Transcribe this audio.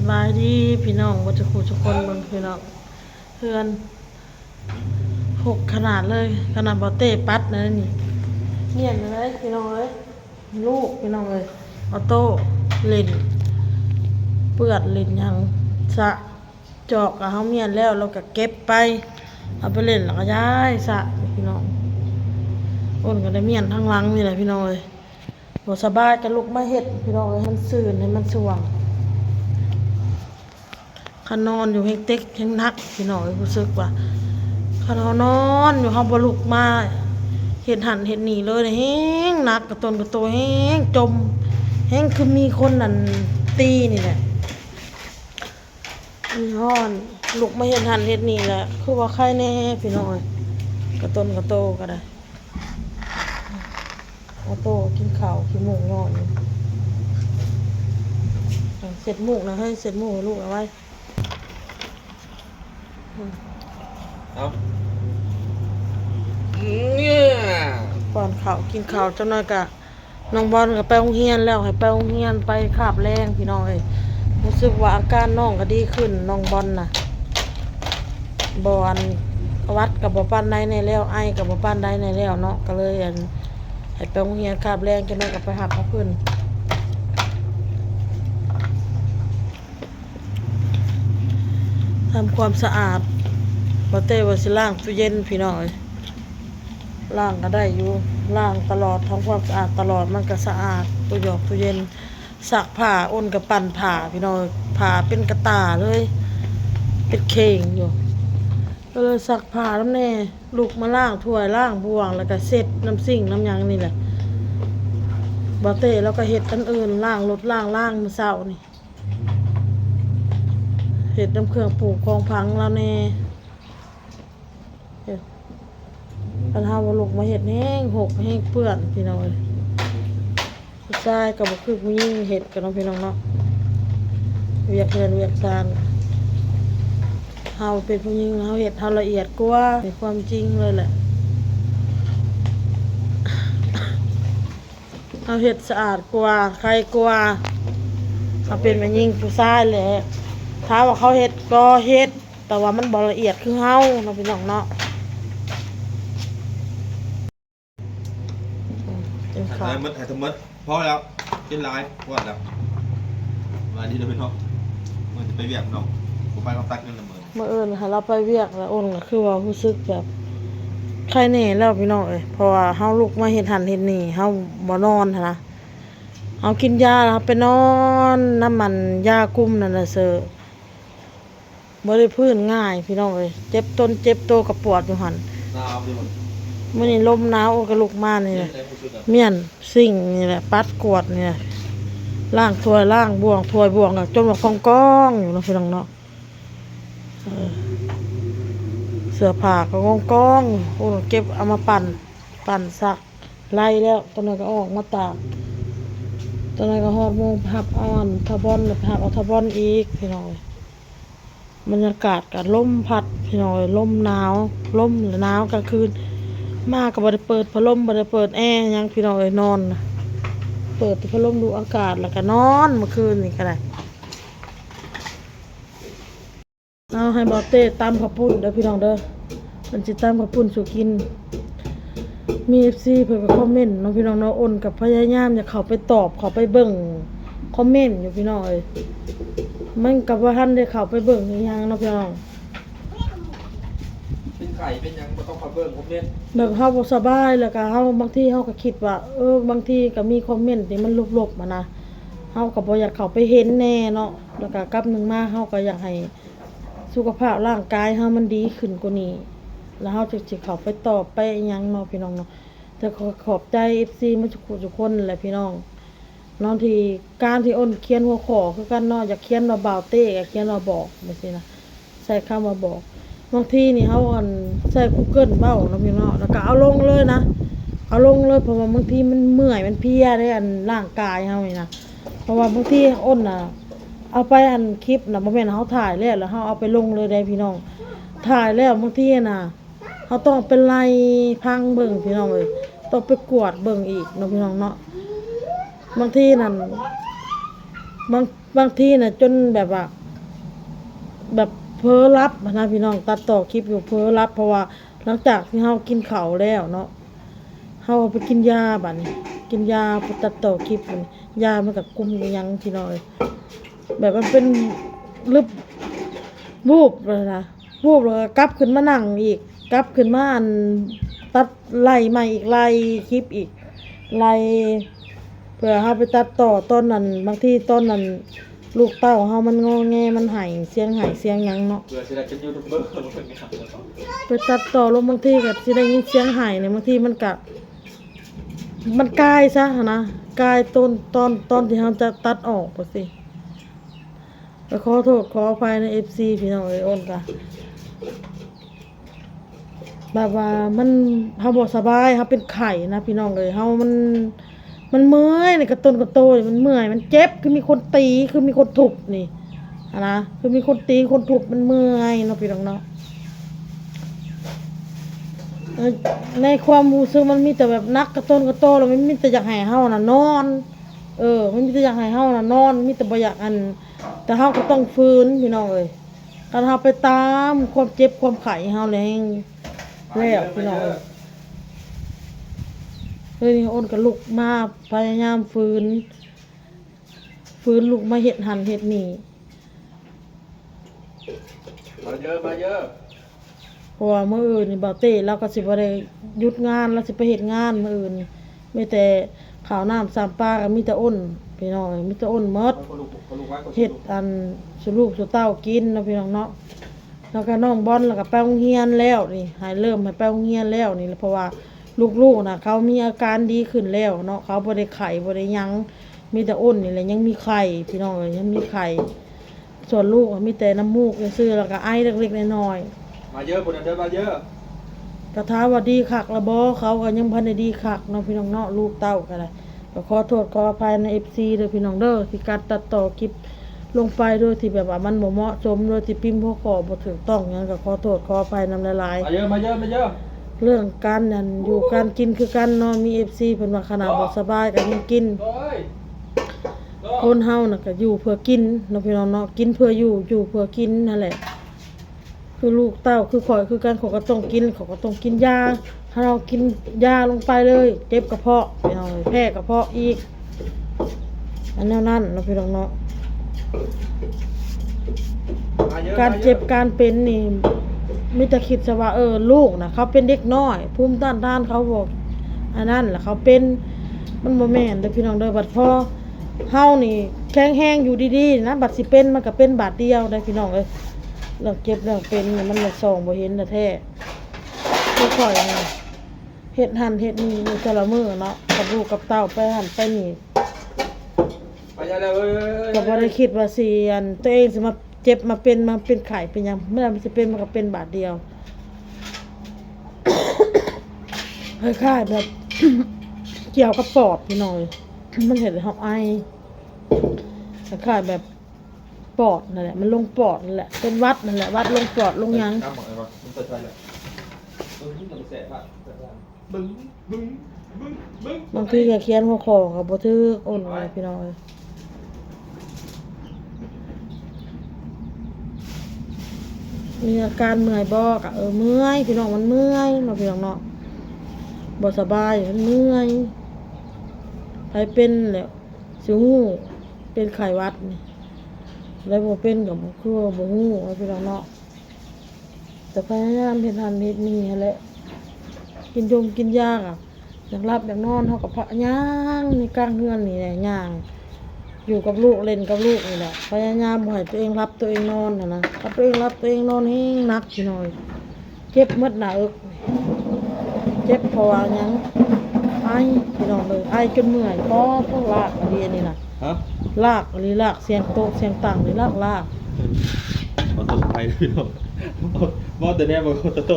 บายดีพี่น้องวัชครูทุกคนเบิ่งพี่น้องเพื่อน6ขนาดเลยขนาดบ่เต้ปัดนะนี่เนียนเลยพี่น้องเอ้ยลูกพี่น้องเอ้ยออโต้เล่นเปื้อนเล่นหยังสะจอกกับเฮาเมียนแล้วเราก็เก็บไปเอาไปเล่นแล้วก็ย้ายสะพี่น้องอ้นก็ได้เมียนทั้งหลังนี่แหละพี่น้องเอ้ยบ่สบายก็ลุกมาเฮ็ดพี่น้องเอ้ยให้มันซื่นให้มันสว่างขนอนอยู่แห่งเต็กแห่งนักพี่น้องรู้สึกว่าขนอนอยู่เฮาบ่ลุกมาเฮ็ดหันเฮ็ดนี่เลยแฮงนักกระตนกระโตแฮงจมแฮงคือมีคนนั่นตีนี่แหละมีฮ้อนลุกมาเฮ็ดหันเฮ็ดนี่แหละคือว่าใครแน่พี่น้องกระตนกระโตก็ได้ออโต้กินข้าวกินหมูงอนเสร็จหมูนะให้เสร็จหมูลูกเอาไว้เอาเนี่ยก่อนข้าวกินข้าวจังหน่อยกะน้องบอลก็ไปโรงเรียนแล้วให้ไปโรงเรียนไปคาบแรงพี่น้องเอ้ยรู้สึกว่าอาการน้องก็ดีขึ้นน้องบอลน่ะบอลวัดกับบ่ปานใดในแล้วไอกับบ่ปานใดในแล้วเนาะก็เลยให้ไปโรงเรียนคาบแรงจังหน่อยก็ไปหับเอาขึ้นทำความสะอาดบ่เต้ว่าสิล้างตู้เย็นพี่น้องเอ้ยล้างก็ได้อยู่ล้างตลอดทำความสะอาดตลอดมันก็สะอาดตู้หยอกตู้เย็นซักผ้าอ้นกับปั่นผ้าพี่น้องผ้าเป็นกระตาเลยเป็นเข่งอยู่ก็เลยซักผ้าน้ำแน่ลูกมาล้างถ้วยล้างบ่วงแล้วก็เสร็จน้ำซิ่งน้ำหยังนี่แหละบ่เต้แล้วก็เฮ็ดอันอื่นล้างรถล้างมื้อเช้านี่เฮ็ดน้ำเครื่องปลูกของพังแล้วแน่ปัญหาว่าลูกมาเฮ็ดแห้งหกแห้งเปื้อนพี่น้องเอ้ยผู้ชายก็บ่คือผู้หญิงเฮ็ดกันเนาะพี่น้องเนาะเวียกเรือนเวียกซานเฮาเป็นผู้หญิงเฮาเฮ็ดเฮาละเอียดกว่าเป็นความจริงเลยแหละเฮาเฮ็ดสะอาดกว่าใครกว่าเฮาเป็นแม่หญิงผู้ชายแหละถ้าว่าเขาเฮ็ดก็เฮ็ดแต่ว่ามันบ่ละเอียดคือเฮาเนาะพี่น้องเนาะถ่ายทั้งหมดพอแล้วกินหลายพอแล้วมาดีเด้อพี่น้องมันจะไปเวียกน้องผมไปกับตักเงินละหมื่นเมื่อให้เราไปเวียกแล้วอ้นก็คือว่ารู้สึกแบบใครแน่แล้วพี่น้องเอ้ยเพราะว่าเฮาลุกมาเฮ็ดหันเฮ็ดนี่เฮาบ่นอนหั้นนะเฮากินยาแล้วไปนอนน้ำมันยาคุมนั่นน่ะเซอบ่ได้พื้นง่ายพี่น้องเอ้ยเจ็บต้นเจ็บโตก็ปวดอยู่หั่นหนาวดิมันมื้อนี้ลมหนาวอ้นก็ลุกมานี่แหละเมียนสิ่งนี่แหละปัดกวาดนี่แหละล้างถ้วยล้างบ่วงถ้วยบ่วงก็จนว่ากองๆอยู่เนาะพี่น้องเนาะเสื้อผ้าก็กองๆโอ้เก็บเอามาปั่นซักไล่แล้วตอนนั้นก็ออกมาตากตอนนั้นก็ฮอดโมงพับอ่อนทะบอนพับเอาทะบอนอีกพี่น้องบรรยากาศก็ลมพัดพี่น้องลมหนาวลมหนาวกลางคืนมาก็บ่ได้เปิดพัดลมบ่ได้เปิดแอร์หยังพี่น้องนอนเปิดพัดลมดูอากาศแล้วก็นอนเมื่อคืนนี่ก็ได้เอาให้บอเต้ตำข้าวปุ้นเด้อพี่น้องเด้อมันสิตำข้าวปุ้นสู่กินมี FC เพิ่นก็คอมเมนต์น้องพี่น้องเนาะอ้นกับพยายามจะเข้าไปตอบเข้าไปเบิ่งคอมเมนต์อยู่พี่น้องเอ้ยมันก็บ่ทันได้เข้าไปเบิ่งอีหยังเนาะพี่น้องเป็นไข่เป็นยังบ่ต้องมาเบิ่งผมเล่นแบบเฮาบ่สบายแล้วก็เฮาบางทีเฮาก็คิดว่าบางทีก็มีคอมเมนต์ที่มันลบๆมานะเฮาก็บ่อยากเข้าไปเห็นแน่เนาะแล้วก็กลับหนึงมาเฮาก็อยากให้สุขภาพร่างกายเฮามันดีขึ้นกว่านี้แล้วเฮาจะสิเข้าไปตอบไปอิหยังเนาะพี่น้องเนาะแต่ขอบใจ FC มาทุกคนแหละพี่น้องน้องที่การที่อ้นเขียนหัวข้อคือกันเนาะอยากเขียนว่าบ่าวเต้ก็เขียนว่าบอกจังซี่นะใส่คำว่าบอกบางทีนี่เฮาใส่ Google เว้าเนาะพี่น้องแล้วก็เอาลงเลยนะเอาลงเลยเพราะว่าบางทีมันเมื่อยมันเพลียได้ร่างกายเฮานี่นะเพราะว่าบางทีอ้นน่ะเอาไปคลิปน่ะบ่แม่นเฮาถ่ายแล้วเฮาเอาไปลงเลยได้พี่น้องถ่ายแล้วบางทีน่ะเฮาต้องเป็นไล่พังเบิ่งพี่น้องเอ้ยต้องไปกวดเบิ่งอีกเนาะพี่น้องเนาะบางทีนั่นบางทีน่ะจนแบบว่า แบบเพ้อรับนะพี่น้องตัดต่อคลิปอยู่เพ้อรับเพราะว่าหลังจากที่เฮากินข้าวแล้วเนาะเฮาไปกินยาบัดนี้กินยาไปตัดต่อคลิปมันยามันก็กุมยังพี่น้องเลยแบบมันเป็นลึบวูบเลยนะวูบแล้วก็กลับขึ้นมานั่งอีกกลับขึ้นมาอันตัดไล่ใหม่อีกไล่คลิปอีกไล่เพื่อเฮาไปตัดต่อต้นนั้นบางทีต้นนั้นลูกเต้าเฮามันงอแงมันไห้เสียงหยังเนาะ เพื่อจะได้เป็นยูทูบเบอร์คนนี้ครับ ไปตัดต่อลงบางทีก็สิได้ยินเสียงไห้เนี่ยบางทีมันก็มันกลายซะนะกลายตอนที่เฮาจะตัดออกบ่สิก็ขอโทษขออภัยใน FC พี่น้องเอ้ยโอนกะแบบว่ามันเฮาบ่สบายเฮาเป็นไข้นะพี่น้องเอ้ยเฮามันเมื่อยนี่กระต้นกระโตนี่มันเมื่อยมันเจ็บคือมีคนตีคือมีคนทุบนี่นะคือมีคนตีคนทุบมันเมื่อยเนาะพี่น้องเนาะในความรู้สึกมันมีแต่แบบนักกระต้นกระโตแล้วมันมีแต่อยากให้เฮาน่ะนอนมันมีแต่อยากให้เฮาน่ะนอนมีแต่บ่อยากอันแต่เฮาก็ต้องฟื้นพี่น้องเอ้ยการเฮาไปตามความเจ็บความไข้เฮาแล้วแล้วพี่น้องเอ้ยนี่อ้นก็ลุกมาพยายามฟื้นลุกมาเฮ็ดหันเฮ็ดนี่ มาเยอะ เพราะว่ามื้ออื่นนี่บ่าวเต้เราก็สิบ่ได้หยุดงานเราสิไปเฮ็ดงานมื้ออื่นมีแต่ข้าวน้ำสามปลาก็มีแต่อ้นพี่น้องมีแต่อ้นหมดเฮ็ดอันสุลูกสุเต้ากินเนาะพี่น้องเนาะแล้วก็น้องบอลแล้วก็ไปโรงเรียนแล้วนี่ให้เริ่มให้ไปโรงเรียนแล้วนี่เพราะว่าลูกๆน่ะเขามีอาการดีขึ้นแล้วเนาะเขาบ่ได้ไข้บ่ได้หยังมีแต่อ้นนี่แหละยังมีไข้พี่น้องเอ้ยยังมีไข้ส่วนลูกมีแต่น้ำมูกซื่อๆแล้วก็ไอเล็กๆน้อยๆ มาเยอะคนเดินมาเยอะ กระทาว่าดีคักละบ่เขาก็ยังพันได้ดีคักเนาะพี่น้องเนาะลูกเต้าก็ได้ก็ขอโทษขออภัยใน FC เด้อพี่น้องเด้อที่การตัดต่อคลิปลงไปโดยที่แบบว่ามันบ่เหมาะสมโดยที่พิมพ์บ่ขอบ่ถูกต้องหยังก็ขอโทษขออภัยนำหลาย มาเยอะ ๆเรื่องการนั่นอยู่การกินคือกันเนาะมี FC เพิ่นว่าขนาดบ่สบายก็ยังกินคนเฮาน่ะก็อยู่เพื่อกินเนาะพี่น้องเนาะกินเพื่ออยู่เพื่อกินนั่นแหละคือลูกเต้าคือข่อยคือกันเขาก็ต้องกินเขาก็ต้องกินยาถ้าเรากินยาลงไปเลยเจ็บกระเพาะพี่น้องแพ้กระเพาะอีกอันแนวนั้นเนาะพี่น้องเนาะการเจ็บการเป็นนี่มีแต่คิดซะว่าลูกน่ะเขาเป็นเด็กน้อยภูมิต้านทานเขาบอกอันนั้นแหละเขาเป็นมันบ่แม่นเด้อพี่น้องเด้อบัดพอเฮานี่แข็งแรงอยู่ดีๆนะบัดสิเป็นมันก็เป็นบาดเดียวได้พี่น้องเอ้ยเรื่องเจ็บเรื่องเป็นนี่มันละส่องบ่เห็นแท้ค่อยๆเฮ็ดหันเฮ็ดนี่อยู่แต่ละมื้อเนาะกับลูกกับเต้าไปหันไปนี่ก็บ่ได้คิดว่าสิอันตัวเองสิมาเจ็บมาเป็นไข้เป็นหยังเมื่อมันสิเป็นมันก็เป็นบาดเดียว คล้ายๆแบบ เกี่ยวกับปอดพี่น้อยมันเห็นเฮาไอคล้ายๆแบบปอดนั่นแหละมันลงปอดนั่นแหละเป็นวัดนั่นแหละวัดลงปอดลงหยังบางทีก็เขียนหัวข้อก็บ่ถูกโอนไว้พี่น้อยมีอาการเมื่อยบ่ก็เมื่อยพี่น้องมันเมื่อยเนาะพี่น้องเนาะบ่สบายมันเมื่อยไปเป็นแล้วสิฮู้เป็นไข้หวัดนี่แล้วบ่เป็นก็บ่คือบ่ฮู้ว่าพี่น้องเนาะแต่พยายามเฮ็ดหันเฮ็ดนี่หั่นแหละกินกินยาอ่ะอยากหลับอยากนอนเฮาก็พะย่างในกลางเรือนนี่แหละย่างอยู่กับลูกเล่นกับลูกนี่แหละพยายามบ่ให้ตัวเองรับตัวเองนอนนะรับตัวเองรับตัวเองนอนให้หนักพี่น้อยเจ็บหมดหน้าอกเจ็บเพราะว่าหยังไอพี่น้องเลยไอจนเมื่อยพอลากอันนี้นี่น่ะ ฮะ ลากอันนี้ลากเสียงโต๊ะเสียงต่างนี่ลาก ขอโทษไปพี่น้องมอแต่แน่บอกโต